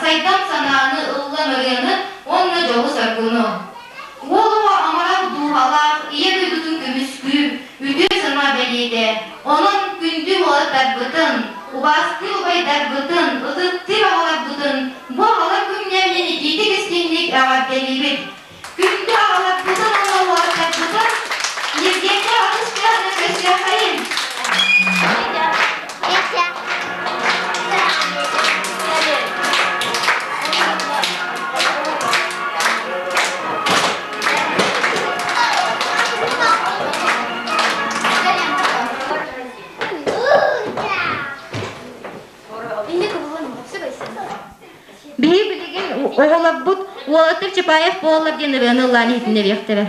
Асайдан сананы ылламырыны, онны жолу саргуну. Олуа амарак дуғалақ, ие дүйдүтін көміскү, үгі сына бәлейді. Onun күнді олар дарбытын, убасты убай дарбытын, ұзыттыр олар бұтын. Бұл олар күннемені жетік істенлік ағар бәлейбет. Күнді олар бұтын, олар дарбытын. Ергенде атыс кәріні көсі қайын. Бейі білеген оғылап бұд, оғылаттыр чапайық болылар дені ғаны ұлланы етінде бектірі.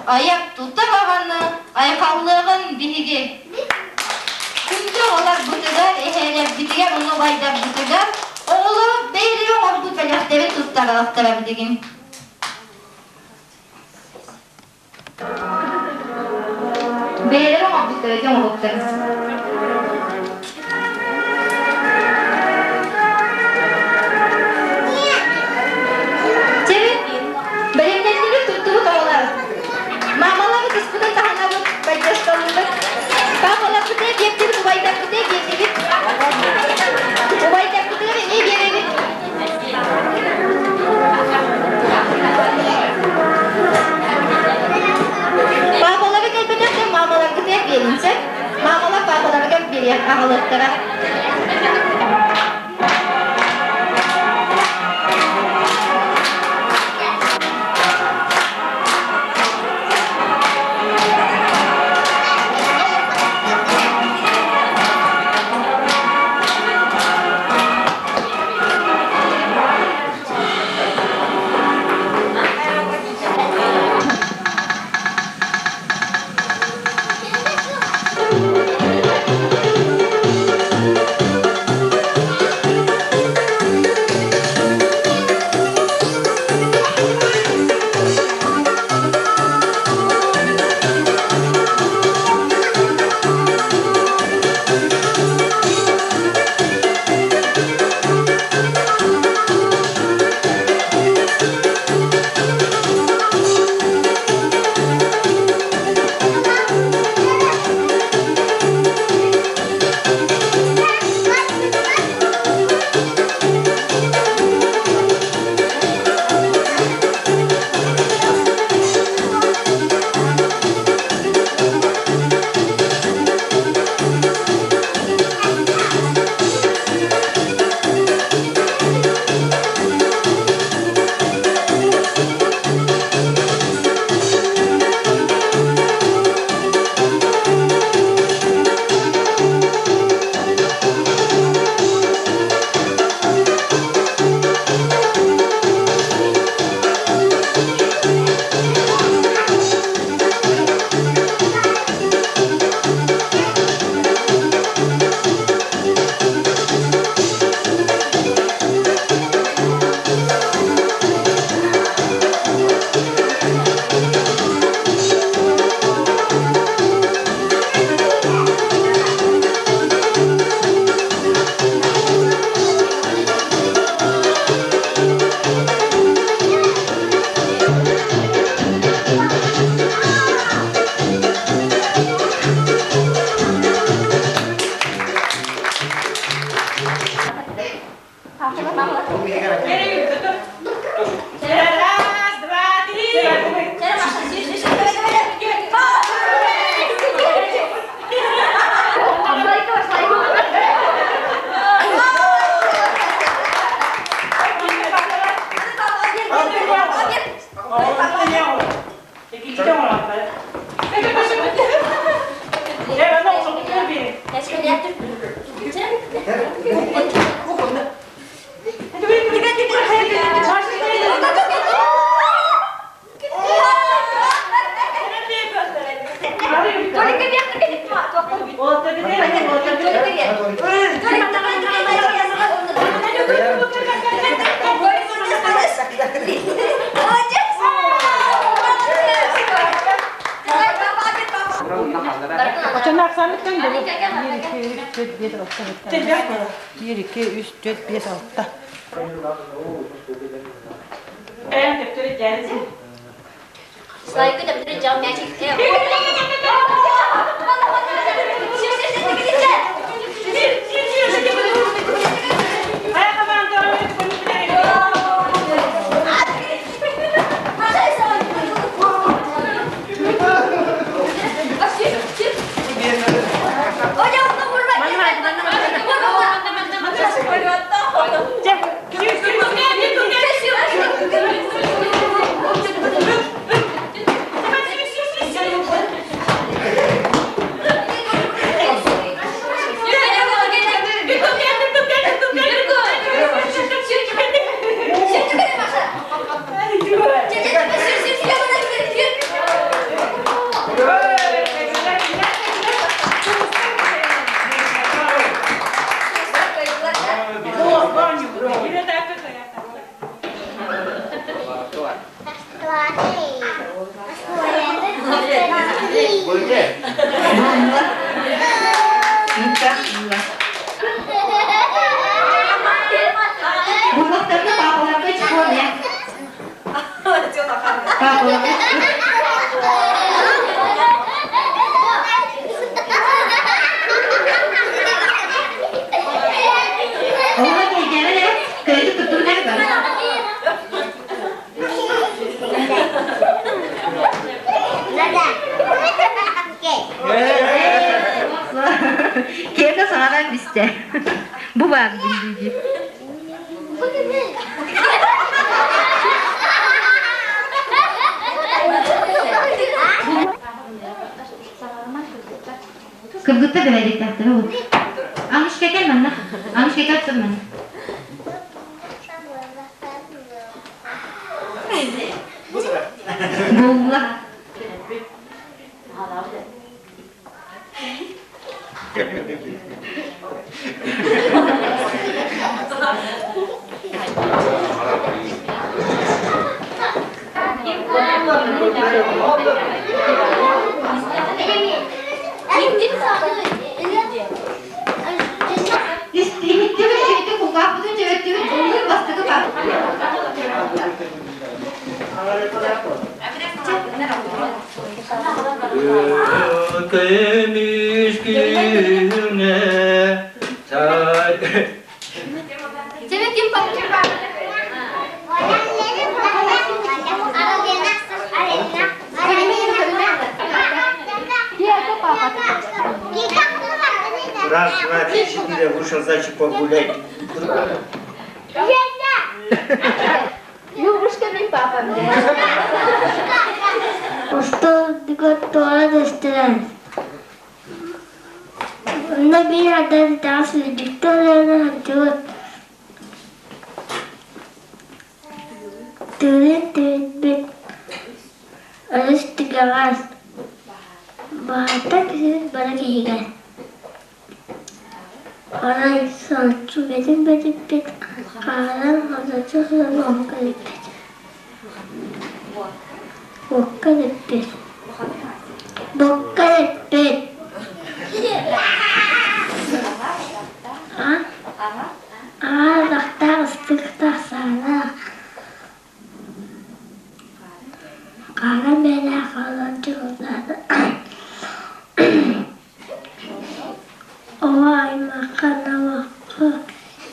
Ayak tutağanı, aykalığın biligi. Күнді олар бұтыдар, эхелер бітігер, оны байдар бұтыдар. Оғылы бейлі оғыр бұт бәліқтері тұттағалақтыра бітігін. Бейлі оғыр бұт бәліқтері оғықтыр. Mamalar babalarga beriyat ağalıqtıra. Saygı da bir cam gerçekten. Kayaknya sangat bisa. Bu var bildiği. Kırgıtta da verecek tahtları o. Almış keker bana. Almış keker tut bana. Boğula. Раз, два, три, четыре, вышел зайчик погулять. Любушка mi papa. Что готово стран? Набирать даже диктора идет. Ты растягиваешь. Батак сидит баракига. Она солнцу бедит. Каран hazırcı Bokka lepet. Daktar ıstıkta sana. Karan bela kalıncı uzadı. Ovay makana vakı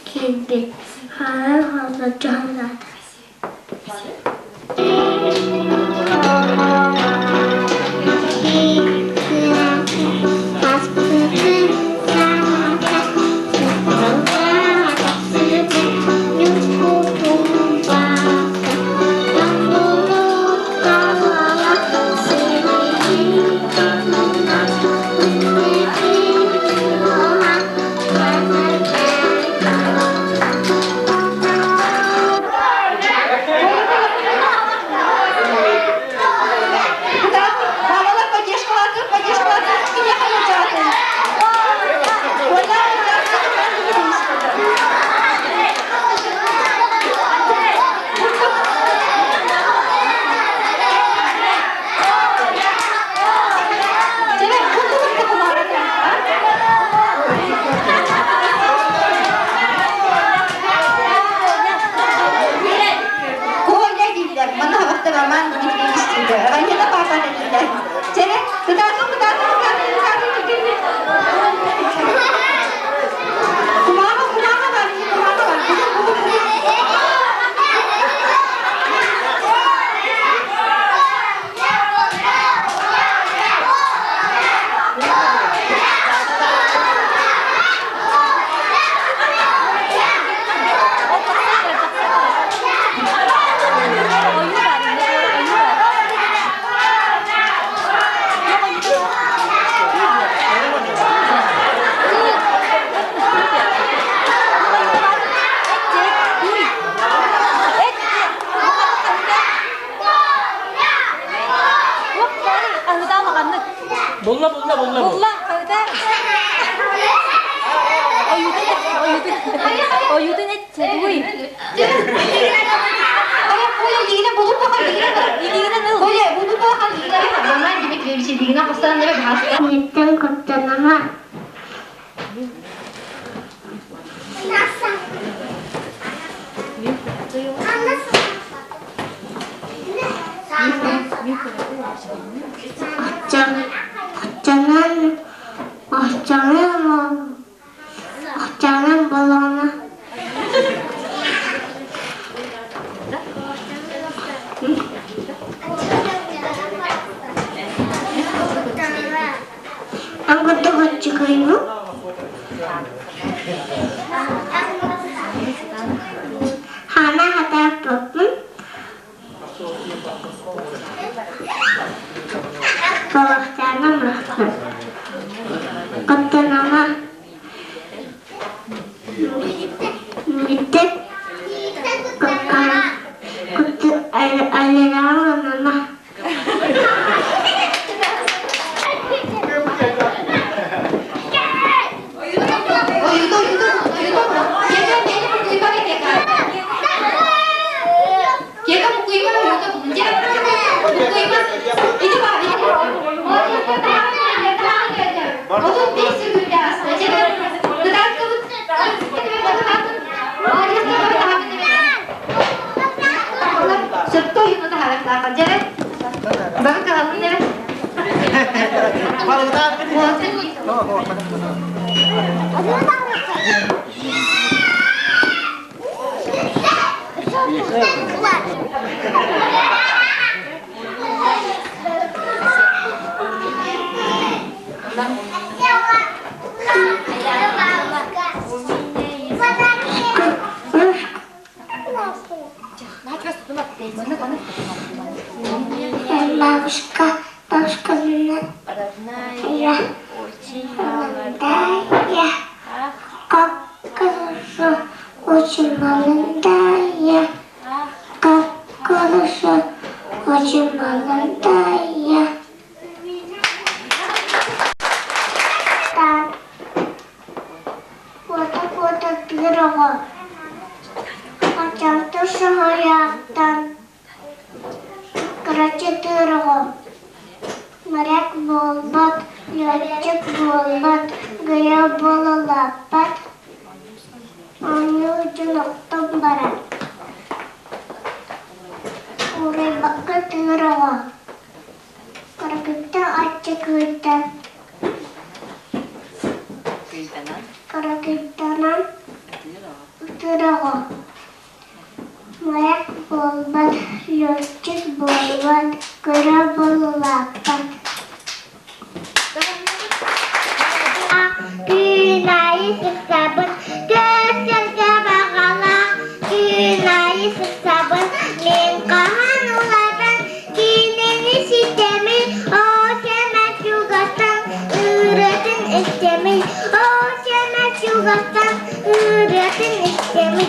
kilbi. Karan hazırcı uzadı. Оюутан эцэггүй. Лигина болуп калган лигина Коля болуп калган лигина бана демек бебише лигина костан деп хаста. Ниттен коттанама. Jangan bolong. Aku tuh kecil ini. Hana ada problem. Kalau jangan melakukan. Kata nama. Mitek. Kutu aliran nama. Бабушка родная, очень молодая, как хорошо, очень молодая, как хорошо, очень молодая. Фото первого, хотя тоже hayattan. Кэрэчээнэ моряк болбат, летчик болбат, гая болалапат, аны жолоктон барат. Урай бакка тырыга, каракытта аччы кыйттан, каракыттанан тырыга. Моряк болбат, летчик болбат, гая болалапат. Күнайы сабын, көсөлгө багала. Күнайы сабын, мен кахан улардан. Кинени системи, о сема чугастан. Үрөтүн истеми, о сема чугастан. Үрөтүн истеми.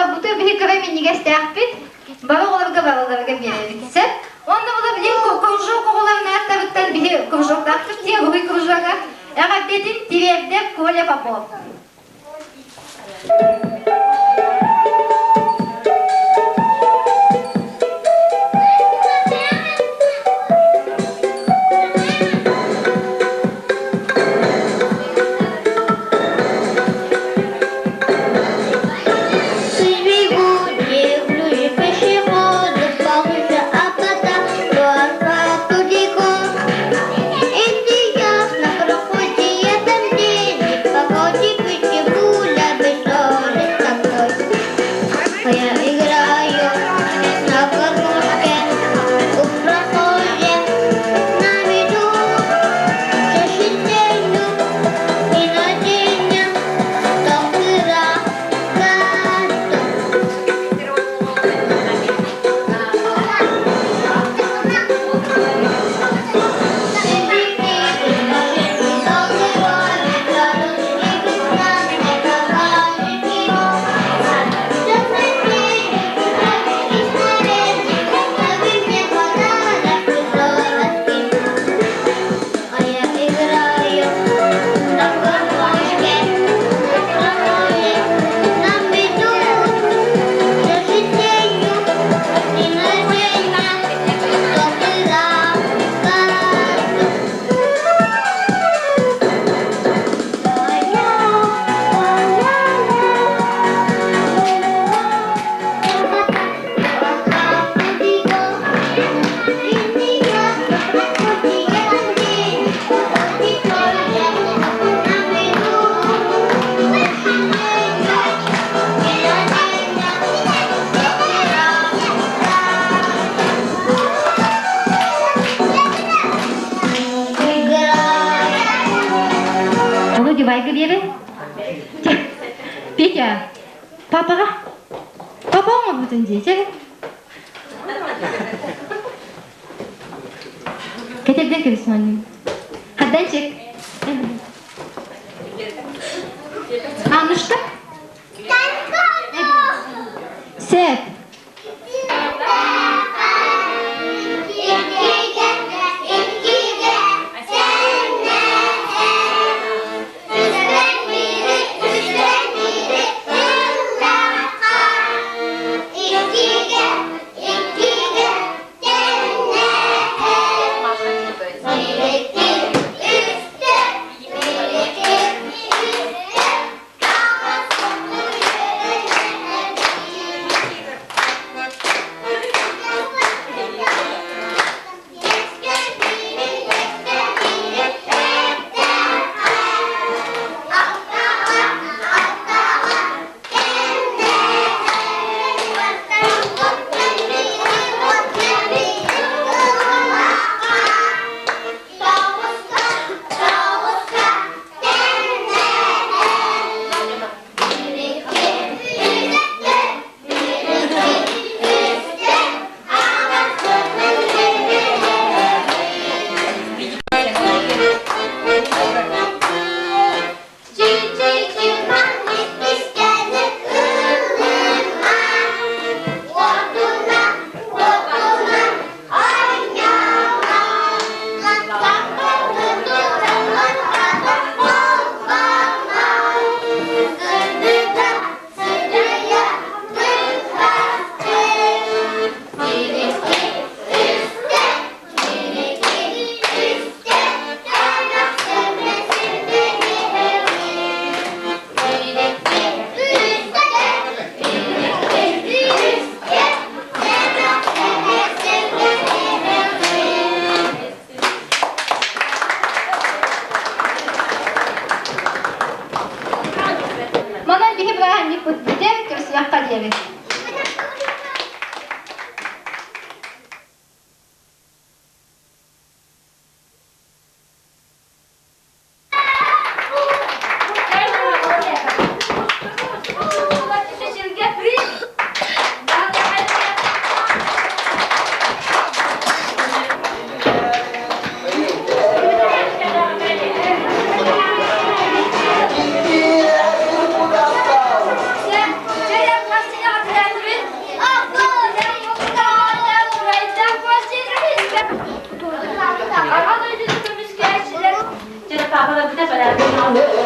ola bu da bir kremini gösterpit. Baba olarga verirdik. Sen onda ola bir krujok oğlanlar taraftan bir krujok taktık diye bu krujoka. Eğer dedin direvde kole papol. Baygı bir yere. Peki, papa mı bütün diyecek? Ketebilir misin annem? Hadi çek. Anlaştık? Set. Аны